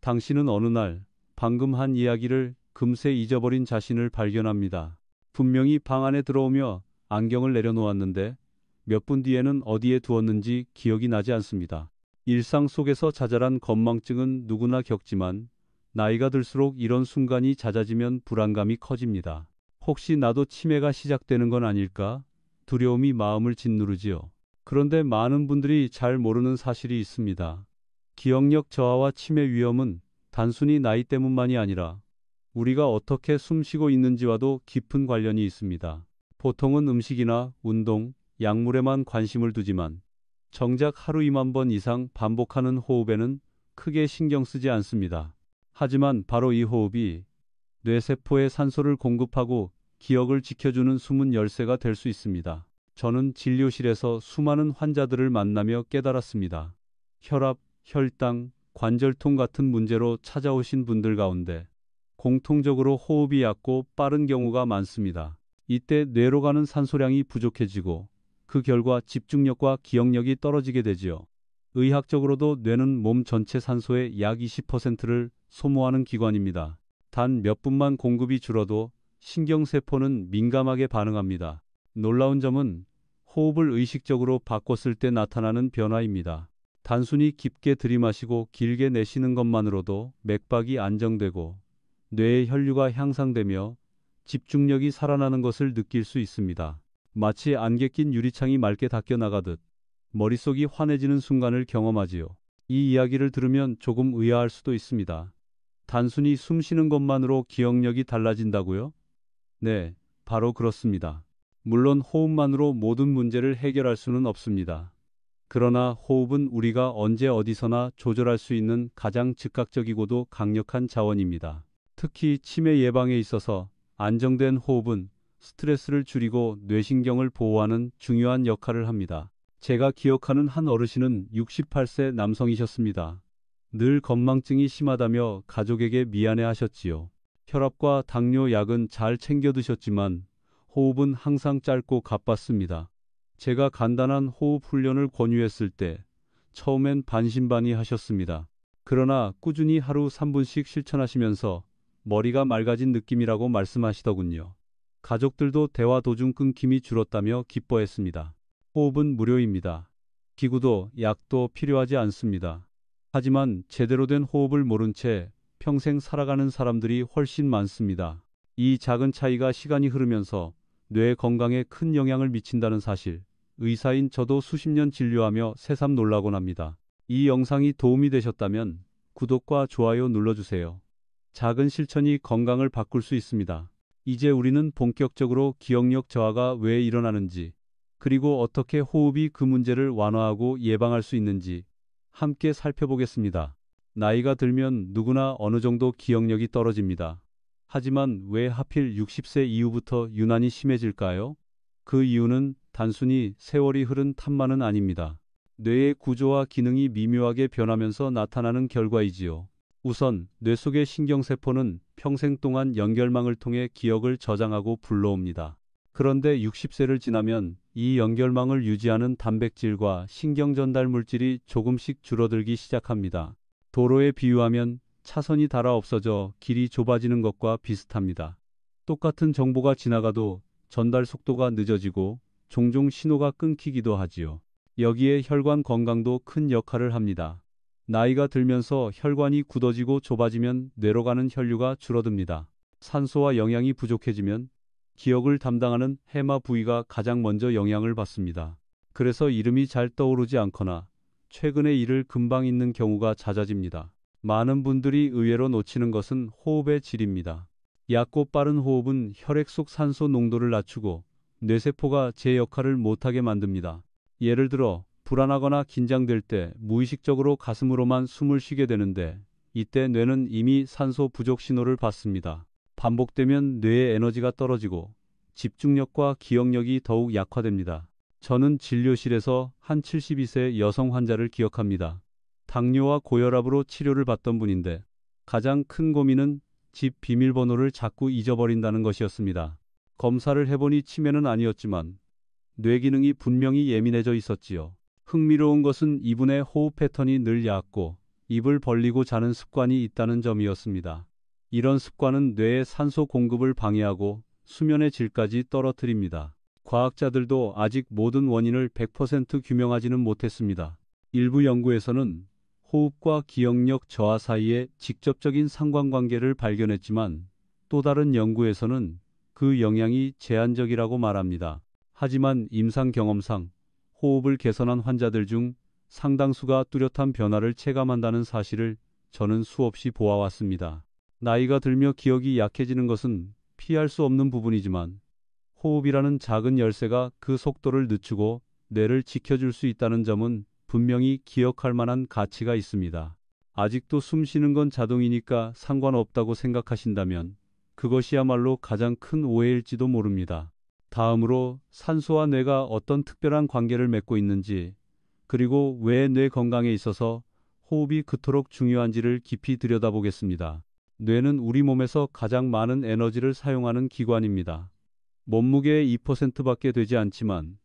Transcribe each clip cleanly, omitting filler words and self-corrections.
당신은 어느 날 방금 한 이야기를 금세 잊어버린 자신을 발견합니다. 분명히 방 안에 들어오며 안경을 내려놓았는데 몇 분 뒤에는 어디에 두었는지 기억이 나지 않습니다. 일상 속에서 자잘한 건망증은 누구나 겪지만 나이가 들수록 이런 순간이 잦아지면 불안감이 커집니다. 혹시 나도 치매가 시작되는 건 아닐까? 두려움이 마음을 짓누르지요. 그런데 많은 분들이 잘 모르는 사실이 있습니다. 기억력 저하와 치매 위험은 단순히 나이 때문만이 아니라 우리가 어떻게 숨쉬고 있는지와도 깊은 관련이 있습니다. 보통은 음식이나 운동, 약물에만 관심을 두지만 정작 하루 2만 번 이상 반복하는 호흡에는 크게 신경 쓰지 않습니다. 하지만 바로 이 호흡이 뇌세포에 산소를 공급하고 기억을 지켜주는 숨은 열쇠가 될 수 있습니다. 저는 진료실에서 수많은 환자들을 만나며 깨달았습니다. 혈압, 혈당, 관절통 같은 문제로 찾아오신 분들 가운데 공통적으로 호흡이 얕고 빠른 경우가 많습니다. 이때 뇌로 가는 산소량이 부족해지고 그 결과 집중력과 기억력이 떨어지게 되지요. 의학적으로도 뇌는 몸 전체 산소의 약 20%를 소모하는 기관입니다. 단 몇 분만 공급이 줄어도 신경세포는 민감하게 반응합니다. 놀라운 점은 호흡을 의식적으로 바꿨을 때 나타나는 변화입니다. 단순히 깊게 들이마시고 길게 내쉬는 것만으로도 맥박이 안정되고 뇌의 혈류가 향상되며 집중력이 살아나는 것을 느낄 수 있습니다. 마치 안개 낀 유리창이 맑게 닦여 나가듯 머릿속이 환해지는 순간을 경험하지요. 이 이야기를 들으면 조금 의아할 수도 있습니다. 단순히 숨 쉬는 것만으로 기억력이 달라진다고요? 네, 바로 그렇습니다. 물론 호흡만으로 모든 문제를 해결할 수는 없습니다. 그러나 호흡은 우리가 언제 어디서나 조절할 수 있는 가장 즉각적이고도 강력한 자원입니다. 특히 치매 예방에 있어서 안정된 호흡은 스트레스를 줄이고 뇌신경을 보호하는 중요한 역할을 합니다. 제가 기억하는 한 어르신은 68세 남성이셨습니다. 늘 건망증이 심하다며 가족에게 미안해하셨지요. 혈압과 당뇨 약은 잘 챙겨 드셨지만 호흡은 항상 짧고 가빴습니다. 제가 간단한 호흡 훈련을 권유했을 때 처음엔 반신반의하셨습니다. 그러나 꾸준히 하루 3분씩 실천하시면서 머리가 맑아진 느낌이라고 말씀하시더군요. 가족들도 대화 도중 끊김이 줄었다며 기뻐했습니다. 호흡은 무료입니다. 기구도 약도 필요하지 않습니다. 하지만 제대로 된 호흡을 모른 채 평생 살아가는 사람들이 훨씬 많습니다. 이 작은 차이가 시간이 흐르면서 뇌 건강에 큰 영향을 미친다는 사실, 의사인 저도 수십 년 진료하며 새삼 놀라곤 합니다. 이 영상이 도움이 되셨다면 구독과 좋아요 눌러주세요. 작은 실천이 건강을 바꿀 수 있습니다. 이제 우리는 본격적으로 기억력 저하가 왜 일어나는지, 그리고 어떻게 호흡이 그 문제를 완화하고 예방할 수 있는지 함께 살펴보겠습니다. 나이가 들면 누구나 어느 정도 기억력이 떨어집니다. 하지만 왜 하필 60세 이후부터 유난히 심해질까요? 그 이유는 단순히 세월이 흐른 탓만은 아닙니다. 뇌의 구조와 기능이 미묘하게 변하면서 나타나는 결과이지요. 우선 뇌 속의 신경세포는 평생 동안 연결망을 통해 기억을 저장하고 불러옵니다. 그런데 60세를 지나면 이 연결망을 유지하는 단백질과 신경전달 물질이 조금씩 줄어들기 시작합니다. 도로에 비유하면 차선이 닳아 없어져 길이 좁아지는 것과 비슷합니다. 똑같은 정보가 지나가도 전달 속도가 늦어지고 종종 신호가 끊기기도 하지요. 여기에 혈관 건강도 큰 역할을 합니다. 나이가 들면서 혈관이 굳어지고 좁아지면 뇌로 가는 혈류가 줄어듭니다. 산소와 영양이 부족해지면 기억을 담당하는 해마 부위가 가장 먼저 영향을 받습니다. 그래서 이름이 잘 떠오르지 않거나 최근에 일을 금방 잊는 경우가 잦아집니다. 많은 분들이 의외로 놓치는 것은 호흡의 질입니다. 얕고 빠른 호흡은 혈액 속 산소 농도를 낮추고 뇌세포가 제 역할을 못하게 만듭니다. 예를 들어 불안하거나 긴장될 때 무의식적으로 가슴으로만 숨을 쉬게 되는데 이때 뇌는 이미 산소 부족 신호를 받습니다. 반복되면 뇌의 에너지가 떨어지고 집중력과 기억력이 더욱 약화됩니다. 저는 진료실에서 한 72세 여성 환자를 기억합니다. 당뇨와 고혈압으로 치료를 받던 분인데 가장 큰 고민은 집 비밀번호를 자꾸 잊어버린다는 것이었습니다. 검사를 해보니 치매는 아니었지만 뇌 기능이 분명히 예민해져 있었지요. 흥미로운 것은 이분의 호흡 패턴이 늘 얕고 입을 벌리고 자는 습관이 있다는 점이었습니다. 이런 습관은 뇌의 산소 공급을 방해하고 수면의 질까지 떨어뜨립니다. 과학자들도 아직 모든 원인을 100% 규명하지는 못했습니다. 일부 연구에서는 호흡과 기억력 저하 사이에 직접적인 상관관계를 발견했지만 또 다른 연구에서는 그 영향이 제한적이라고 말합니다. 하지만 임상 경험상 호흡을 개선한 환자들 중 상당수가 뚜렷한 변화를 체감한다는 사실을 저는 수없이 보아왔습니다. 나이가 들며 기억이 약해지는 것은 피할 수 없는 부분이지만 호흡이라는 작은 열쇠가 그 속도를 늦추고 뇌를 지켜줄 수 있다는 점은 분명히 기억할 만한 가치가 있습니다. 아직도 숨 쉬는 건 자동이니까 상관없다고 생각하신다면 그것이야말로 가장 큰 오해일지도 모릅니다. 다음으로 산소와 뇌가 어떤 특별한 관계를 맺고 있는지, 그리고 왜 뇌 건강에 있어서 호흡이 그토록 중요한지를 깊이 들여다보겠습니다. 뇌는 우리 몸에서 가장 많은 에너지를 사용하는 기관입니다. 몸무게의 2%밖에 되지 않지만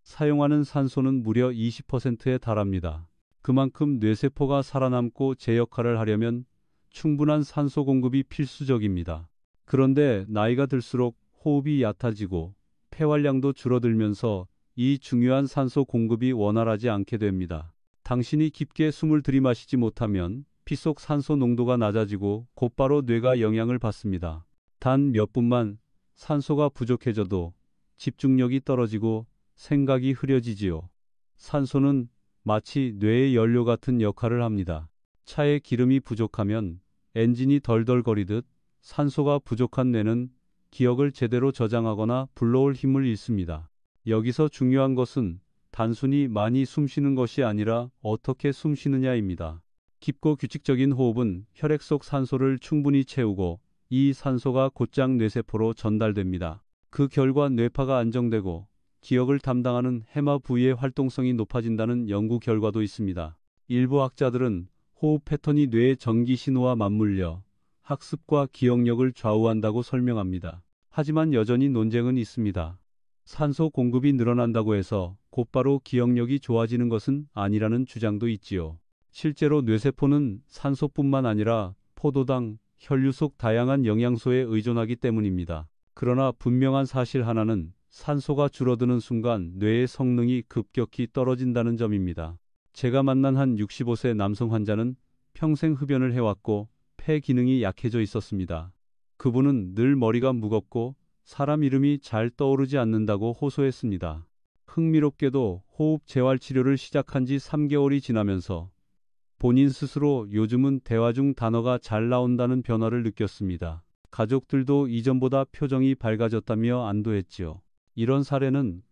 사용하는 산소는 무려 20%에 달합니다. 그만큼 뇌세포가 살아남고 제 역할을 하려면 충분한 산소 공급이 필수적입니다. 그런데 나이가 들수록 호흡이 얕아지고 폐활량도 줄어들면서 이 중요한 산소 공급이 원활하지 않게 됩니다. 당신이 깊게 숨을 들이마시지 못하면 피 속 산소 농도가 낮아지고 곧바로 뇌가 영향을 받습니다. 단 몇 분만 산소가 부족해져도 집중력이 떨어지고 생각이 흐려지지요. 산소는 마치 뇌의 연료 같은 역할을 합니다. 차에 기름이 부족하면 엔진이 덜덜거리듯 산소가 부족한 뇌는 기억을 제대로 저장하거나 불러올 힘을 잃습니다. 여기서 중요한 것은 단순히 많이 숨쉬는 것이 아니라 어떻게 숨쉬느냐입니다. 깊고 규칙적인 호흡은 혈액 속 산소를 충분히 채우고 이 산소가 곧장 뇌세포로 전달됩니다. 그 결과 뇌파가 안정되고 기억을 담당하는 해마 부위의 활동성이 높아진다는 연구 결과도 있습니다. 일부 학자들은 호흡 패턴이 뇌의 전기 신호와 맞물려 학습과 기억력을 좌우한다고 설명합니다. 하지만 여전히 논쟁은 있습니다. 산소 공급이 늘어난다고 해서 곧바로 기억력이 좋아지는 것은 아니라는 주장도 있지요. 실제로 뇌세포는 산소뿐만 아니라 포도당, 혈류 속 다양한 영양소에 의존하기 때문입니다. 그러나 분명한 사실 하나는 산소가 줄어드는 순간 뇌의 성능이 급격히 떨어진다는 점입니다. 제가 만난 한 65세 남성 환자는 평생 흡연을 해왔고 폐 기능이 약해져 있었습니다. 그분은 늘 머리가 무겁고 사람 이름이 잘 떠오르지 않는다고 호소했습니다. 흥미롭게도 호흡 재활 치료를 시작한 지 3개월이 지나면서 본인 스스로 요즘은 대화 중 단어가 잘 나온다는 변화를 느꼈습니다. 가족들도 이전보다 표정이 밝아졌다며 안도했지요. 이런 사례는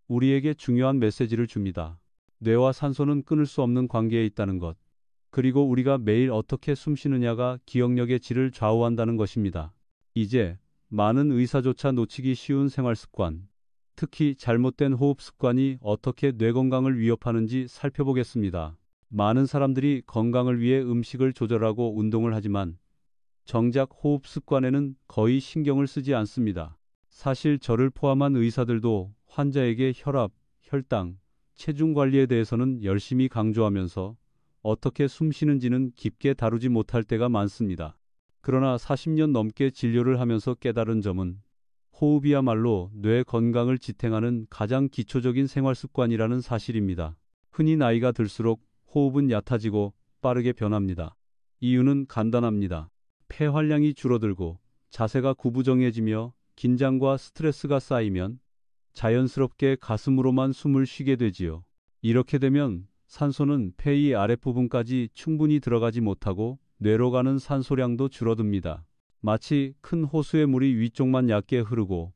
우리에게 중요한 메시지를 줍니다. 뇌와 산소는 끊을 수 없는 관계에 있다는 것. 그리고 우리가 매일 어떻게 숨쉬느냐가 기억력의 질을 좌우한다는 것입니다. 이제 많은 의사조차 놓치기 쉬운 생활 습관, 특히 잘못된 호흡 습관이 어떻게 뇌 건강을 위협하는지 살펴보겠습니다. 많은 사람들이 건강을 위해 음식을 조절하고 운동을 하지만 정작 호흡 습관에는 거의 신경을 쓰지 않습니다. 사실 저를 포함한 의사들도 환자에게 혈압, 혈당, 체중 관리에 대해서는 열심히 강조하면서 어떻게 숨 쉬는지는 깊게 다루지 못할 때가 많습니다. 그러나 40년 넘게 진료를 하면서 깨달은 점은 호흡이야말로 뇌 건강을 지탱하는 가장 기초적인 생활 습관이라는 사실입니다. 흔히 나이가 들수록 호흡은 얕아지고 빠르게 변합니다. 이유는 간단합니다. 폐활량이 줄어들고 자세가 구부정해지며 긴장과 스트레스가 쌓이면 자연스럽게 가슴으로만 숨을 쉬게 되지요. 이렇게 되면 산소는 폐의 아랫부분까지 충분히 들어가지 못하고 뇌로 가는 산소량도 줄어듭니다. 마치 큰 호수의 물이 위쪽만 얕게 흐르고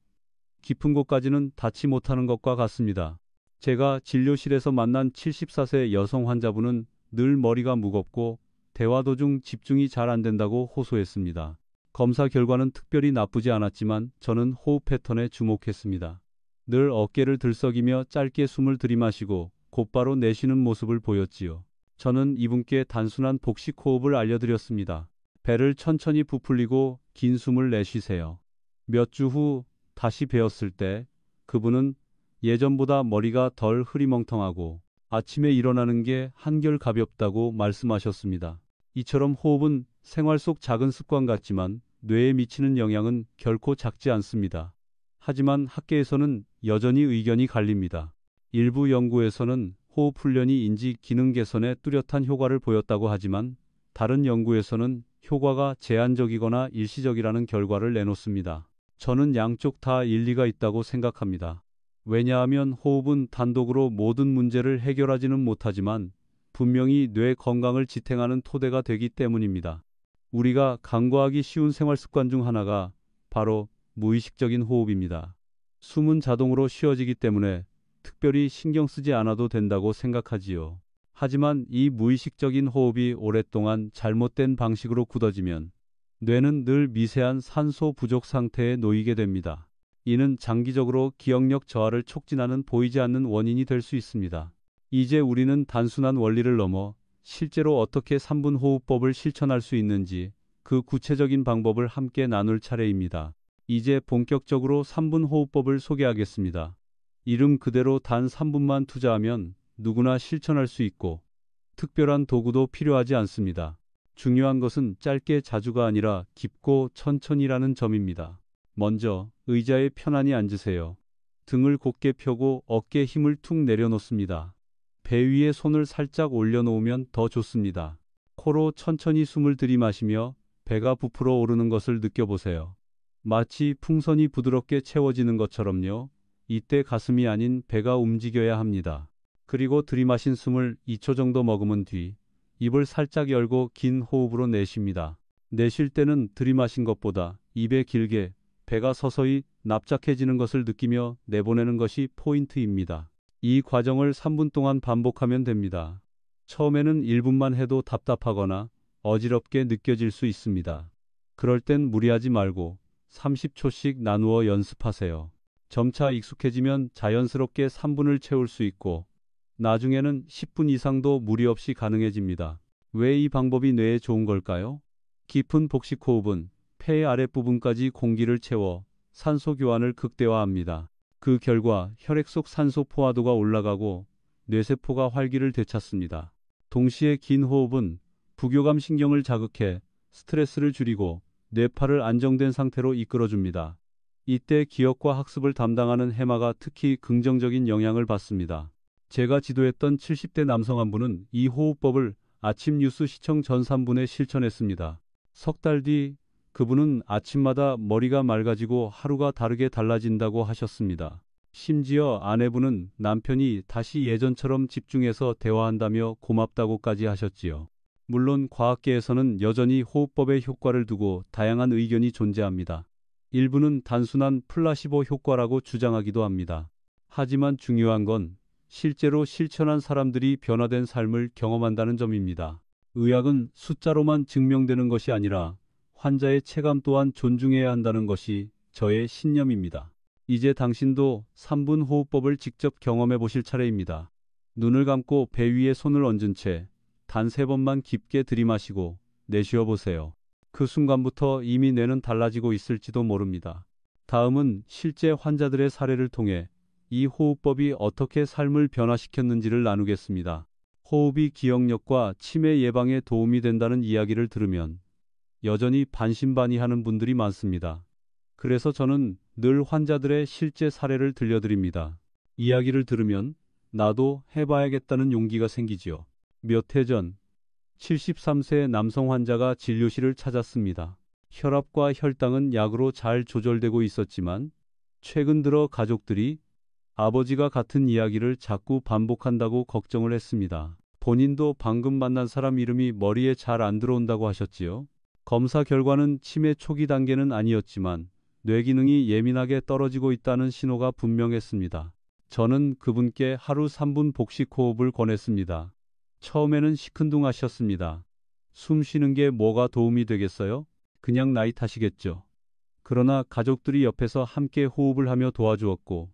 깊은 곳까지는 닿지 못하는 것과 같습니다. 제가 진료실에서 만난 74세 여성 환자분은 늘 머리가 무겁고 대화 도중 집중이 잘 안 된다고 호소했습니다. 검사 결과는 특별히 나쁘지 않았지만 저는 호흡 패턴에 주목했습니다. 늘 어깨를 들썩이며 짧게 숨을 들이마시고 곧바로 내쉬는 모습을 보였지요. 저는 이분께 단순한 복식 호흡을 알려드렸습니다. 배를 천천히 부풀리고 긴 숨을 내쉬세요. 몇 주 후 다시 뵈었을 때 그분은 예전보다 머리가 덜 흐리멍텅하고 아침에 일어나는 게 한결 가볍다고 말씀하셨습니다. 이처럼 호흡은 생활 속 작은 습관 같지만 뇌에 미치는 영향은 결코 작지 않습니다. 하지만 학계에서는 여전히 의견이 갈립니다. 일부 연구에서는 호흡 훈련이 인지 기능 개선에 뚜렷한 효과를 보였다고 하지만 다른 연구에서는 효과가 제한적이거나 일시적이라는 결과를 내놓습니다. 저는 양쪽 다 일리가 있다고 생각합니다. 왜냐하면 호흡은 단독으로 모든 문제를 해결하지는 못하지만 분명히 뇌 건강을 지탱하는 토대가 되기 때문입니다. 우리가 간과하기 쉬운 생활 습관 중 하나가 바로 무의식적인 호흡입니다. 숨은 자동으로 쉬어지기 때문에 특별히 신경 쓰지 않아도 된다고 생각하지요. 하지만 이 무의식적인 호흡이 오랫동안 잘못된 방식으로 굳어지면 뇌는 늘 미세한 산소 부족 상태에 놓이게 됩니다. 이는 장기적으로 기억력 저하를 촉진하는 보이지 않는 원인이 될 수 있습니다. 이제 우리는 단순한 원리를 넘어 실제로 어떻게 3분 호흡법을 실천할 수 있는지 그 구체적인 방법을 함께 나눌 차례입니다. 이제 본격적으로 3분 호흡법을 소개하겠습니다. 이름 그대로 단 3분만 투자하면 누구나 실천할 수 있고 특별한 도구도 필요하지 않습니다. 중요한 것은 짧게 자주가 아니라 깊고 천천히라는 점입니다. 먼저 의자에 편안히 앉으세요. 등을 곧게 펴고 어깨에 힘을 툭 내려놓습니다. 배 위에 손을 살짝 올려놓으면 더 좋습니다. 코로 천천히 숨을 들이마시며 배가 부풀어 오르는 것을 느껴보세요. 마치 풍선이 부드럽게 채워지는 것처럼요. 이때 가슴이 아닌 배가 움직여야 합니다. 그리고 들이마신 숨을 2초 정도 머금은 뒤 입을 살짝 열고 긴 호흡으로 내쉽니다. 내쉴 때는 들이마신 것보다 입에 길게 배가 서서히 납작해지는 것을 느끼며 내보내는 것이 포인트입니다. 이 과정을 3분 동안 반복하면 됩니다. 처음에는 1분만 해도 답답하거나 어지럽게 느껴질 수 있습니다. 그럴 땐 무리하지 말고 30초씩 나누어 연습하세요. 점차 익숙해지면 자연스럽게 3분을 채울 수 있고 나중에는 10분 이상도 무리 없이 가능해집니다. 왜 이 방법이 뇌에 좋은 걸까요? 깊은 복식 호흡은 폐의 아랫부분까지 공기를 채워 산소 교환을 극대화합니다. 그 결과 혈액 속 산소 포화도가 올라가고 뇌세포가 활기를 되찾습니다. 동시에 긴 호흡은 부교감 신경을 자극해 스트레스를 줄이고 뇌파를 안정된 상태로 이끌어줍니다. 이때 기억과 학습을 담당하는 해마가 특히 긍정적인 영향을 받습니다. 제가 지도했던 70대 남성 한 분은 이 호흡법을 아침 뉴스 시청 전 3분에 실천했습니다. 석 달 뒤 그분은 아침마다 머리가 맑아지고 하루가 다르게 달라진다고 하셨습니다. 심지어 아내분은 남편이 다시 예전처럼 집중해서 대화한다며 고맙다고까지 하셨지요. 물론 과학계에서는 여전히 호흡법에 효과를 두고 다양한 의견이 존재합니다. 일부는 단순한 플라시보 효과라고 주장하기도 합니다. 하지만 중요한 건 실제로 실천한 사람들이 변화된 삶을 경험한다는 점입니다. 의학은 숫자로만 증명되는 것이 아니라 환자의 체감 또한 존중해야 한다는 것이 저의 신념입니다. 이제 당신도 3분 호흡법을 직접 경험해 보실 차례입니다. 눈을 감고 배 위에 손을 얹은 채 단 3번만 깊게 들이마시고 내쉬어 보세요. 그 순간부터 이미 뇌는 달라지고 있을지도 모릅니다. 다음은 실제 환자들의 사례를 통해 이 호흡법이 어떻게 삶을 변화시켰는지를 나누겠습니다. 호흡이 기억력과 치매 예방에 도움이 된다는 이야기를 들으면 여전히 반신반의하는 분들이 많습니다. 그래서 저는 늘 환자들의 실제 사례를 들려드립니다. 이야기를 들으면 나도 해봐야겠다는 용기가 생기지요. 몇 해 전 73세 남성 환자가 진료실을 찾았습니다. 혈압과 혈당은 약으로 잘 조절되고 있었지만 최근 들어 가족들이 아버지가 같은 이야기를 자꾸 반복한다고 걱정을 했습니다. 본인도 방금 만난 사람 이름이 머리에 잘 안 들어온다고 하셨지요. 검사 결과는 치매 초기 단계는 아니었지만 뇌 기능이 예민하게 떨어지고 있다는 신호가 분명했습니다. 저는 그분께 하루 3분 복식 호흡을 권했습니다. 처음에는 시큰둥하셨습니다. 숨 쉬는 게 뭐가 도움이 되겠어요? 그냥 나이 탓이겠죠. 그러나 가족들이 옆에서 함께 호흡을 하며 도와주었고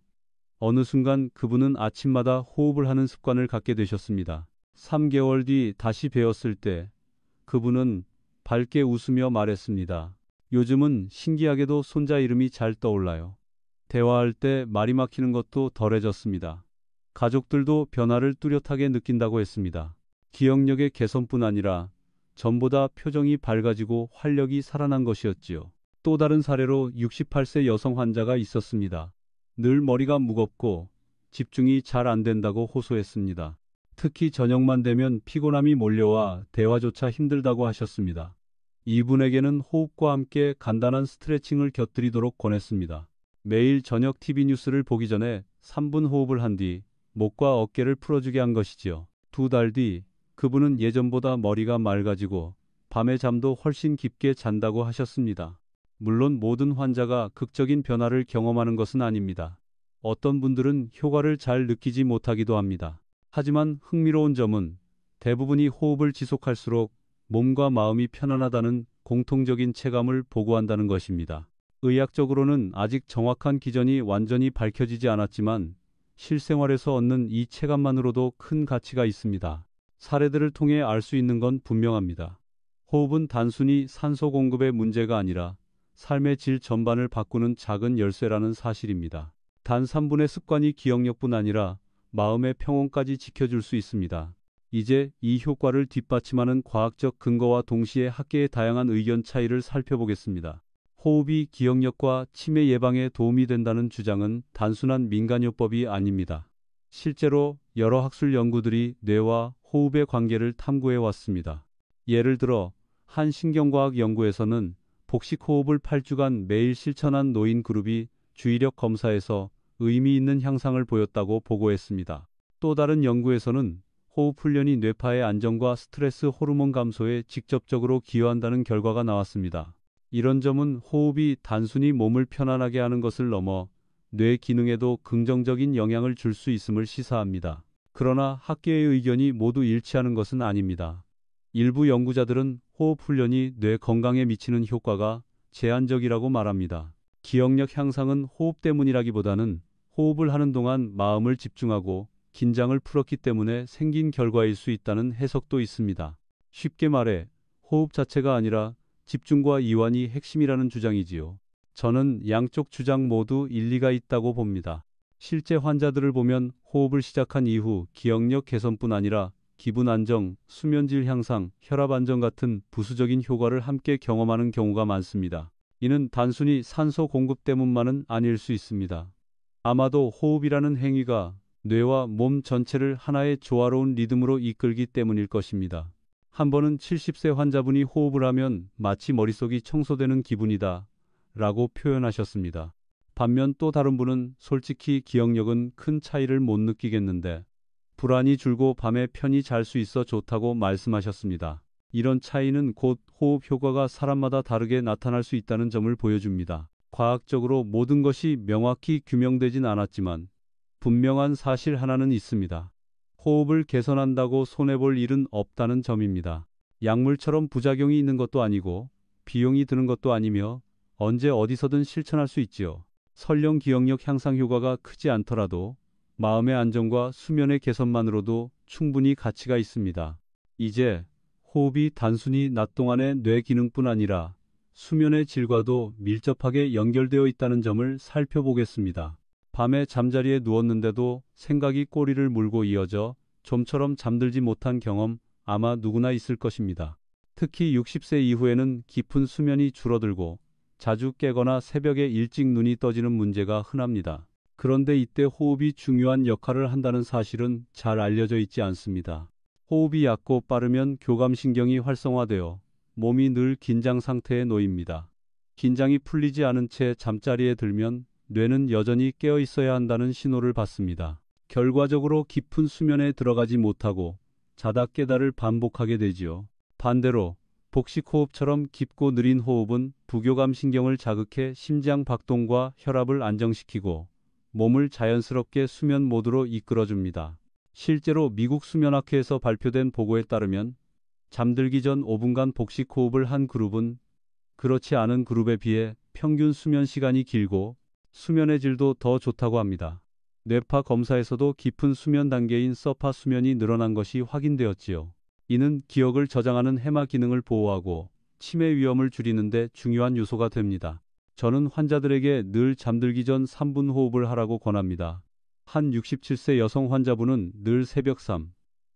어느 순간 그분은 아침마다 호흡을 하는 습관을 갖게 되셨습니다. 3개월 뒤 다시 뵈었을 때 그분은 밝게 웃으며 말했습니다. 요즘은 신기하게도 손자 이름이 잘 떠올라요. 대화할 때 말이 막히는 것도 덜해졌습니다. 가족들도 변화를 뚜렷하게 느낀다고 했습니다. 기억력의 개선뿐 아니라 전보다 표정이 밝아지고 활력이 살아난 것이었지요. 또 다른 사례로 68세 여성 환자가 있었습니다. 늘 머리가 무겁고 집중이 잘 안 된다고 호소했습니다. 특히 저녁만 되면 피곤함이 몰려와 대화조차 힘들다고 하셨습니다. 이분에게는 호흡과 함께 간단한 스트레칭을 곁들이도록 권했습니다. 매일 저녁 TV 뉴스를 보기 전에 3분 호흡을 한 뒤 목과 어깨를 풀어주게 한 것이지요. 2달 뒤 그분은 예전보다 머리가 맑아지고 밤에 잠도 훨씬 깊게 잔다고 하셨습니다. 물론 모든 환자가 극적인 변화를 경험하는 것은 아닙니다. 어떤 분들은 효과를 잘 느끼지 못하기도 합니다. 하지만 흥미로운 점은 대부분이 호흡을 지속할수록 몸과 마음이 편안하다는 공통적인 체감을 보고한다는 것입니다. 의학적으로는 아직 정확한 기전이 완전히 밝혀지지 않았지만 실생활에서 얻는 이 체감만으로도 큰 가치가 있습니다. 사례들을 통해 알 수 있는 건 분명합니다. 호흡은 단순히 산소 공급의 문제가 아니라 삶의 질 전반을 바꾸는 작은 열쇠라는 사실입니다. 단 3분의 습관이 기억력뿐 아니라 마음의 평온까지 지켜줄 수 있습니다. 이제 이 효과를 뒷받침하는 과학적 근거와 동시에 학계의 다양한 의견 차이를 살펴보겠습니다. 호흡이 기억력과 치매 예방에 도움이 된다는 주장은 단순한 민간요법이 아닙니다. 실제로 여러 학술 연구들이 뇌와 호흡의 관계를 탐구해 왔습니다. 예를 들어 한 신경과학 연구에서는 복식 호흡을 8주간 매일 실천한 노인 그룹이 주의력 검사에서 의미 있는 향상을 보였다고 보고했습니다. 또 다른 연구에서는 호흡 훈련이 뇌파의 안정과 스트레스 호르몬 감소에 직접적으로 기여한다는 결과가 나왔습니다. 이런 점은 호흡이 단순히 몸을 편안하게 하는 것을 넘어 뇌 기능에도 긍정적인 영향을 줄 수 있음을 시사합니다. 그러나 학계의 의견이 모두 일치하는 것은 아닙니다. 일부 연구자들은 호흡 훈련이 뇌 건강에 미치는 효과가 제한적이라고 말합니다. 기억력 향상은 호흡 때문이라기보다는 호흡을 하는 동안 마음을 집중하고 긴장을 풀었기 때문에 생긴 결과일 수 있다는 해석도 있습니다. 쉽게 말해 호흡 자체가 아니라 집중과 이완이 핵심이라는 주장이지요. 저는 양쪽 주장 모두 일리가 있다고 봅니다. 실제 환자들을 보면 호흡을 시작한 이후 기억력 개선뿐 아니라 기분 안정, 수면질 향상, 혈압 안정 같은 부수적인 효과를 함께 경험하는 경우가 많습니다. 이는 단순히 산소 공급 때문만은 아닐 수 있습니다. 아마도 호흡이라는 행위가 뇌와 몸 전체를 하나의 조화로운 리듬으로 이끌기 때문일 것입니다. 한 번은 70세 환자분이 호흡을 하면 마치 머릿속이 청소되는 기분이다 라고 표현하셨습니다. 반면 또 다른 분은 솔직히 기억력은 큰 차이를 못 느끼겠는데 불안이 줄고 밤에 편히 잘 수 있어 좋다고 말씀하셨습니다. 이런 차이는 곧 호흡 효과가 사람마다 다르게 나타날 수 있다는 점을 보여줍니다. 과학적으로 모든 것이 명확히 규명되진 않았지만 분명한 사실 하나는 있습니다. 호흡을 개선한다고 손해볼 일은 없다는 점입니다. 약물처럼 부작용이 있는 것도 아니고 비용이 드는 것도 아니며 언제 어디서든 실천할 수 있지요. 설령 기억력 향상 효과가 크지 않더라도 마음의 안정과 수면의 개선만으로도 충분히 가치가 있습니다. 이제 호흡이 단순히 낮 동안의 뇌 기능뿐 아니라 수면의 질과도 밀접하게 연결되어 있다는 점을 살펴보겠습니다. 밤에 잠자리에 누웠는데도 생각이 꼬리를 물고 이어져 좀처럼 잠들지 못한 경험 아마 누구나 있을 것입니다. 특히 60세 이후에는 깊은 수면이 줄어들고 자주 깨거나 새벽에 일찍 눈이 떠지는 문제가 흔합니다. 그런데 이때 호흡이 중요한 역할을 한다는 사실은 잘 알려져 있지 않습니다. 호흡이 얕고 빠르면 교감신경이 활성화되어 몸이 늘 긴장 상태에 놓입니다. 긴장이 풀리지 않은 채 잠자리에 들면 뇌는 여전히 깨어 있어야 한다는 신호를 받습니다. 결과적으로 깊은 수면에 들어가지 못하고 자다 깨다를 반복하게 되지요. 반대로 복식호흡처럼 깊고 느린 호흡은 부교감 신경을 자극해 심장 박동과 혈압을 안정시키고 몸을 자연스럽게 수면 모드로 이끌어줍니다. 실제로 미국 수면학회에서 발표된 보고에 따르면 잠들기 전 5분간 복식호흡을 한 그룹은 그렇지 않은 그룹에 비해 평균 수면 시간이 길고 수면의 질도 더 좋다고 합니다. 뇌파 검사에서도 깊은 수면 단계인 서파 수면이 늘어난 것이 확인되었지요. 이는 기억을 저장하는 해마 기능을 보호하고 치매 위험을 줄이는 데 중요한 요소가 됩니다. 저는 환자들에게 늘 잠들기 전 3분 호흡을 하라고 권합니다. 한 67세 여성 환자분은 늘 새벽 3,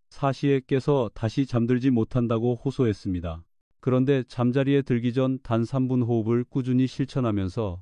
4시에 깨서 다시 잠들지 못한다고 호소했습니다. 그런데 잠자리에 들기 전 단 3분 호흡을 꾸준히 실천하면서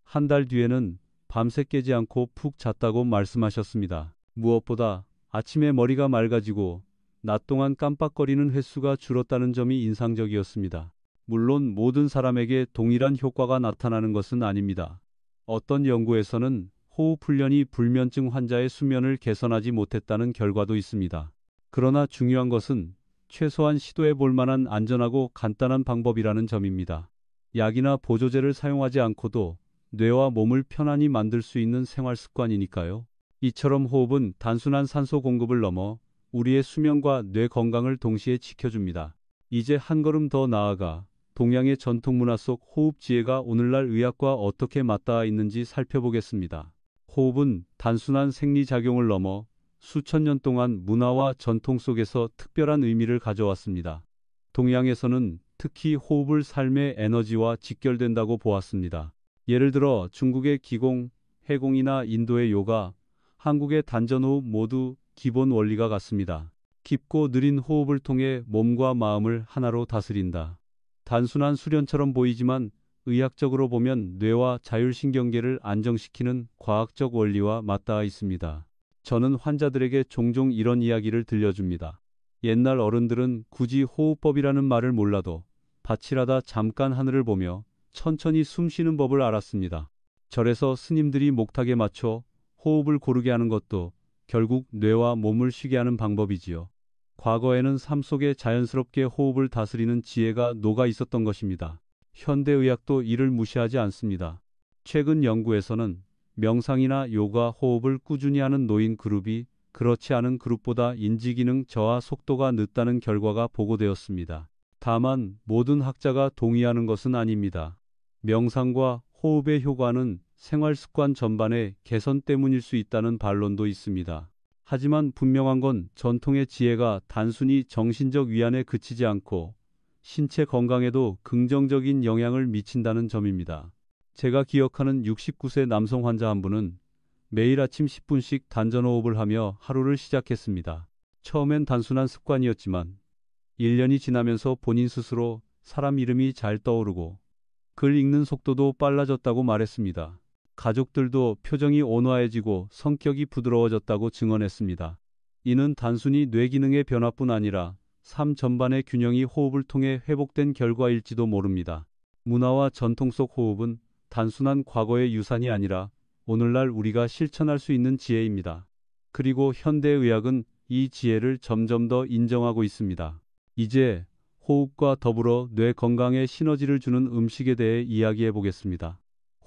한 달 뒤에는 밤새 깨지 않고 푹 잤다고 말씀하셨습니다. 무엇보다 아침에 머리가 맑아지고 낮 동안 깜빡거리는 횟수가 줄었다는 점이 인상적이었습니다. 물론 모든 사람에게 동일한 효과가 나타나는 것은 아닙니다. 어떤 연구에서는 호흡 훈련이 불면증 환자의 수면을 개선하지 못했다는 결과도 있습니다. 그러나 중요한 것은 최소한 시도해 볼 만한 안전하고 간단한 방법이라는 점입니다. 약이나 보조제를 사용하지 않고도 뇌와 몸을 편안히 만들 수 있는 생활 습관이니까요. 이처럼 호흡은 단순한 산소 공급을 넘어 우리의 수면과 뇌 건강을 동시에 지켜줍니다. 이제 한 걸음 더 나아가 동양의 전통 문화 속 호흡 지혜가 오늘날 의학과 어떻게 맞닿아 있는지 살펴보겠습니다. 호흡은 단순한 생리작용을 넘어 수천 년 동안 문화와 전통 속에서 특별한 의미를 가져왔습니다. 동양에서는 특히 호흡을 삶의 에너지와 직결된다고 보았습니다. 예를 들어 중국의 기공, 해공이나 인도의 요가, 한국의 단전호흡 모두 기본 원리가 같습니다. 깊고 느린 호흡을 통해 몸과 마음을 하나로 다스린다. 단순한 수련처럼 보이지만 의학적으로 보면 뇌와 자율신경계를 안정시키는 과학적 원리와 맞닿아 있습니다. 저는 환자들에게 종종 이런 이야기를 들려줍니다. 옛날 어른들은 굳이 호흡법이라는 말을 몰라도 밭일하다 잠깐 하늘을 보며 천천히 숨 쉬는 법을 알았습니다. 절에서 스님들이 목탁에 맞춰 호흡을 고르게 하는 것도 결국 뇌와 몸을 쉬게 하는 방법이지요. 과거에는 삶 속에 자연스럽게 호흡을 다스리는 지혜가 녹아 있었던 것입니다. 현대의학도 이를 무시하지 않습니다. 최근 연구에서는 명상이나 요가, 호흡을 꾸준히 하는 노인 그룹이 그렇지 않은 그룹보다 인지기능 저하 속도가 늦다는 결과가 보고되었습니다. 다만 모든 학자가 동의하는 것은 아닙니다. 명상과 호흡의 효과는 생활습관 전반의 개선 때문일 수 있다는 반론도 있습니다. 하지만 분명한 건 전통의 지혜가 단순히 정신적 위안에 그치지 않고 신체 건강에도 긍정적인 영향을 미친다는 점입니다. 제가 기억하는 69세 남성 환자 한 분은 매일 아침 10분씩 단전호흡을 하며 하루를 시작했습니다. 처음엔 단순한 습관이었지만 1년이 지나면서 본인 스스로 사람 이름이 잘 떠오르고 글 읽는 속도도 빨라졌다고 말했습니다. 가족들도 표정이 온화해지고 성격이 부드러워졌다고 증언했습니다. 이는 단순히 뇌 기능의 변화뿐 아니라 삶 전반의 균형이 호흡을 통해 회복된 결과일지도 모릅니다. 문화와 전통 속 호흡은 단순한 과거의 유산이 아니라 오늘날 우리가 실천할 수 있는 지혜입니다. 그리고 현대의학은 이 지혜를 점점 더 인정하고 있습니다. 이제 호흡과 더불어 뇌 건강에 시너지를 주는 음식에 대해 이야기해 보겠습니다.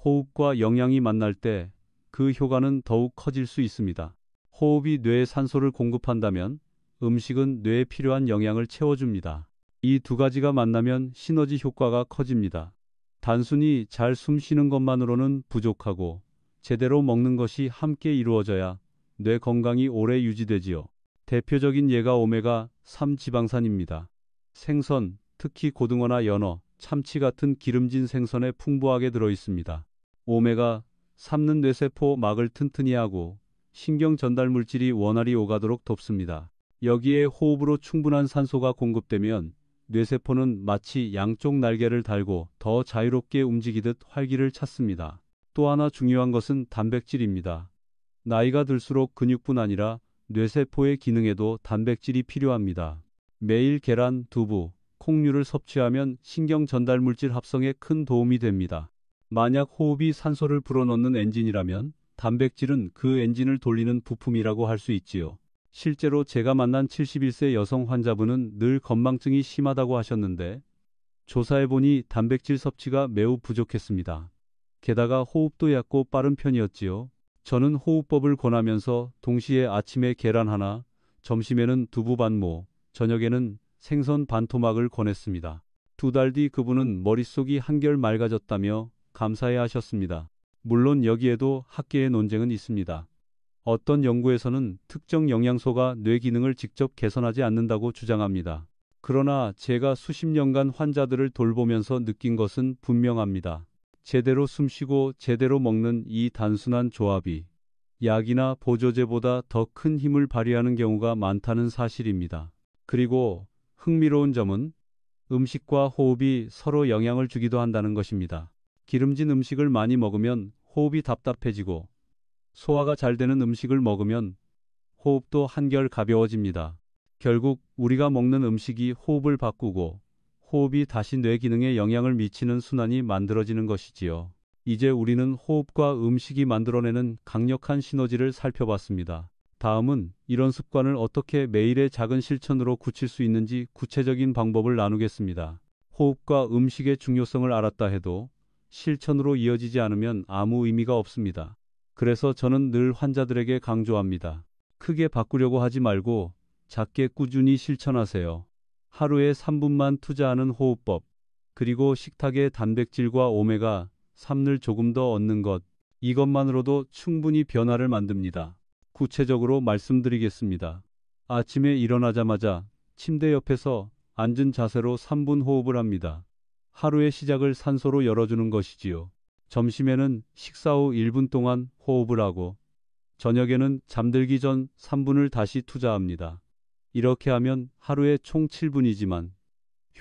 호흡과 영양이 만날 때 그 효과는 더욱 커질 수 있습니다. 호흡이 뇌에 산소를 공급한다면 음식은 뇌에 필요한 영양을 채워줍니다. 이 두 가지가 만나면 시너지 효과가 커집니다. 단순히 잘 숨 쉬는 것만으로는 부족하고 제대로 먹는 것이 함께 이루어져야 뇌 건강이 오래 유지되지요. 대표적인 예가 오메가3 지방산입니다. 생선, 특히 고등어나 연어, 참치 같은 기름진 생선에 풍부하게 들어 있습니다. 오메가3는 뇌세포 막을 튼튼히 하고 신경 전달 물질이 원활히 오가도록 돕습니다. 여기에 호흡으로 충분한 산소가 공급되면 뇌세포는 마치 양쪽 날개를 달고 더 자유롭게 움직이듯 활기를 찾습니다. 또 하나 중요한 것은 단백질입니다. 나이가 들수록 근육뿐 아니라 뇌세포의 기능에도 단백질이 필요합니다. 매일 계란, 두부, 콩류를 섭취하면 신경 전달 물질 합성에 큰 도움이 됩니다. 만약 호흡이 산소를 불어넣는 엔진이라면 단백질은 그 엔진을 돌리는 부품이라고 할 수 있지요. 실제로 제가 만난 71세 여성 환자분은 늘 건망증이 심하다고 하셨는데 조사해보니 단백질 섭취가 매우 부족했습니다. 게다가 호흡도 얕고 빠른 편이었지요. 저는 호흡법을 권하면서 동시에 아침에 계란 하나, 점심에는 두부 반모, 저녁에는 생선 반토막을 권했습니다. 2달 뒤 그분은 머릿속이 한결 맑아졌다며 감사해 하셨습니다. 물론 여기에도 학계의 논쟁은 있습니다. 어떤 연구에서는 특정 영양소가 뇌 기능을 직접 개선하지 않는다고 주장합니다. 그러나 제가 수십 년간 환자들을 돌보면서 느낀 것은 분명합니다. 제대로 숨쉬고 제대로 먹는 이 단순한 조합이 약이나 보조제보다 더 큰 힘을 발휘하는 경우가 많다는 사실입니다. 그리고 흥미로운 점은 음식과 호흡이 서로 영향을 주기도 한다는 것입니다. 기름진 음식을 많이 먹으면 호흡이 답답해지고 소화가 잘 되는 음식을 먹으면 호흡도 한결 가벼워집니다. 결국 우리가 먹는 음식이 호흡을 바꾸고 호흡이 다시 뇌 기능에 영향을 미치는 순환이 만들어지는 것이지요. 이제 우리는 호흡과 음식이 만들어내는 강력한 시너지를 살펴봤습니다. 다음은 이런 습관을 어떻게 매일의 작은 실천으로 굳힐 수 있는지 구체적인 방법을 나누겠습니다. 호흡과 음식의 중요성을 알았다 해도 실천으로 이어지지 않으면 아무 의미가 없습니다. 그래서 저는 늘 환자들에게 강조합니다. 크게 바꾸려고 하지 말고 작게 꾸준히 실천하세요. 하루에 3분만 투자하는 호흡법, 그리고 식탁에 단백질과 오메가3를 조금 더 얻는 것, 이것만으로도 충분히 변화를 만듭니다. 구체적으로 말씀드리겠습니다. 아침에 일어나자마자 침대 옆에서 앉은 자세로 3분 호흡을 합니다. 하루의 시작을 산소로 열어주는 것이지요. 점심에는 식사 후 1분 동안 호흡을 하고 저녁에는 잠들기 전 3분을 다시 투자합니다. 이렇게 하면 하루에 총 7분이지만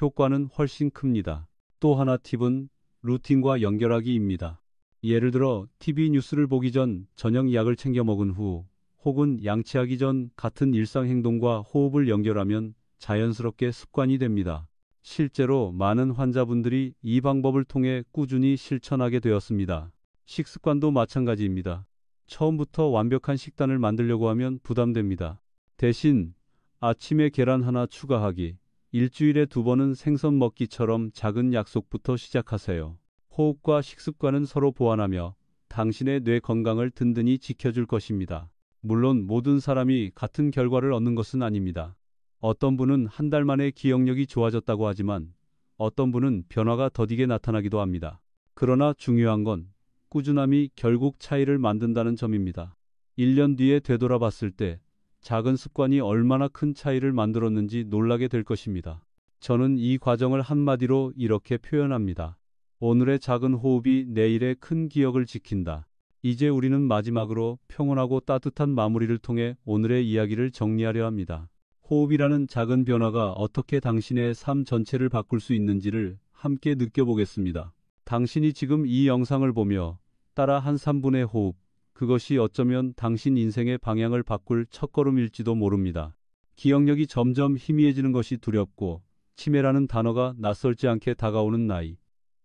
효과는 훨씬 큽니다. 또 하나 팁은 루틴과 연결하기입니다. 예를 들어 TV 뉴스를 보기 전 저녁 약을 챙겨 먹은 후 혹은 양치하기 전 같은 일상 행동과 호흡을 연결하면 자연스럽게 습관이 됩니다. 실제로 많은 환자분들이 이 방법을 통해 꾸준히 실천하게 되었습니다. 식습관도 마찬가지입니다. 처음부터 완벽한 식단을 만들려고 하면 부담됩니다. 대신 아침에 계란 하나 추가하기, 일주일에 2번은 생선 먹기처럼 작은 약속부터 시작하세요. 호흡과 식습관은 서로 보완하며 당신의 뇌 건강을 든든히 지켜줄 것입니다. 물론 모든 사람이 같은 결과를 얻는 것은 아닙니다. 어떤 분은 한 달 만에 기억력이 좋아졌다고 하지만 어떤 분은 변화가 더디게 나타나기도 합니다. 그러나 중요한 건 꾸준함이 결국 차이를 만든다는 점입니다. 1년 뒤에 되돌아봤을 때 작은 습관이 얼마나 큰 차이를 만들었는지 놀라게 될 것입니다. 저는 이 과정을 한마디로 이렇게 표현합니다. 오늘의 작은 호흡이 내일의 큰 기억을 지킨다. 이제 우리는 마지막으로 평온하고 따뜻한 마무리를 통해 오늘의 이야기를 정리하려 합니다. 호흡이라는 작은 변화가 어떻게 당신의 삶 전체를 바꿀 수 있는지를 함께 느껴보겠습니다. 당신이 지금 이 영상을 보며 따라 한 3분의 호흡, 그것이 어쩌면 당신 인생의 방향을 바꿀 첫걸음일지도 모릅니다. 기억력이 점점 희미해지는 것이 두렵고 치매라는 단어가 낯설지 않게 다가오는 나이.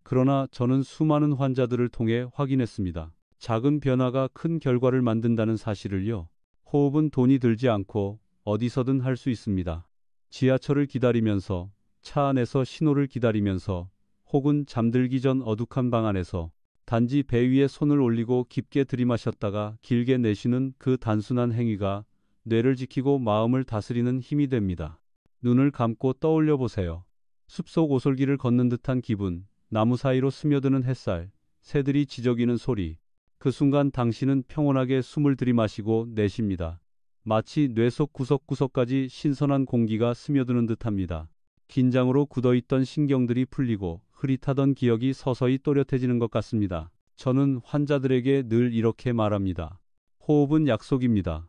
그러나 저는 수많은 환자들을 통해 확인했습니다. 작은 변화가 큰 결과를 만든다는 사실을요. 호흡은 돈이 들지 않고 어디서든 할 수 있습니다. 지하철을 기다리면서, 차 안에서 신호를 기다리면서, 혹은 잠들기 전 어둑한 방 안에서 단지 배 위에 손을 올리고 깊게 들이마셨다가 길게 내쉬는 그 단순한 행위가 뇌를 지키고 마음을 다스리는 힘이 됩니다. 눈을 감고 떠올려 보세요. 숲속 오솔길을 걷는 듯한 기분, 나무 사이로 스며드는 햇살, 새들이 지저귀는 소리. 그 순간 당신은 평온하게 숨을 들이마시고 내쉽니다. 마치 뇌 속 구석구석까지 신선한 공기가 스며드는 듯합니다. 긴장으로 굳어있던 신경들이 풀리고 흐릿하던 기억이 서서히 또렷해지는 것 같습니다. 저는 환자들에게 늘 이렇게 말합니다. 호흡은 약속입니다.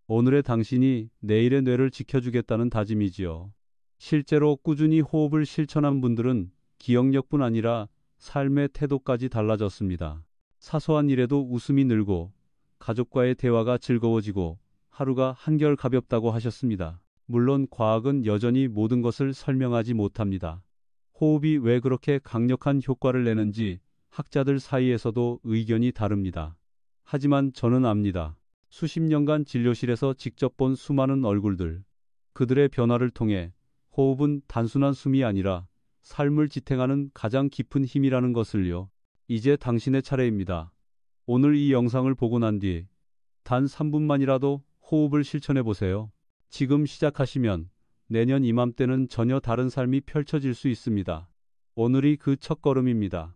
오늘의 당신이 내일의 뇌를 지켜주겠다는 다짐이지요. 실제로 꾸준히 호흡을 실천한 분들은 기억력뿐 아니라 삶의 태도까지 달라졌습니다. 사소한 일에도 웃음이 늘고 가족과의 대화가 즐거워지고 하루가 한결 가볍다고 하셨습니다. 물론 과학은 여전히 모든 것을 설명하지 못합니다. 호흡이 왜 그렇게 강력한 효과를 내는지 학자들 사이에서도 의견이 다릅니다. 하지만 저는 압니다. 수십 년간 진료실에서 직접 본 수많은 얼굴들, 그들의 변화를 통해 호흡은 단순한 숨이 아니라 삶을 지탱하는 가장 깊은 힘이라는 것을요. 이제 당신의 차례입니다. 오늘 이 영상을 보고 난 뒤 단 3분만이라도 호흡을 실천해 보세요. 지금 시작하시면 내년 이맘때는 전혀 다른 삶이 펼쳐질 수 있습니다. 오늘이 그 첫걸음입니다.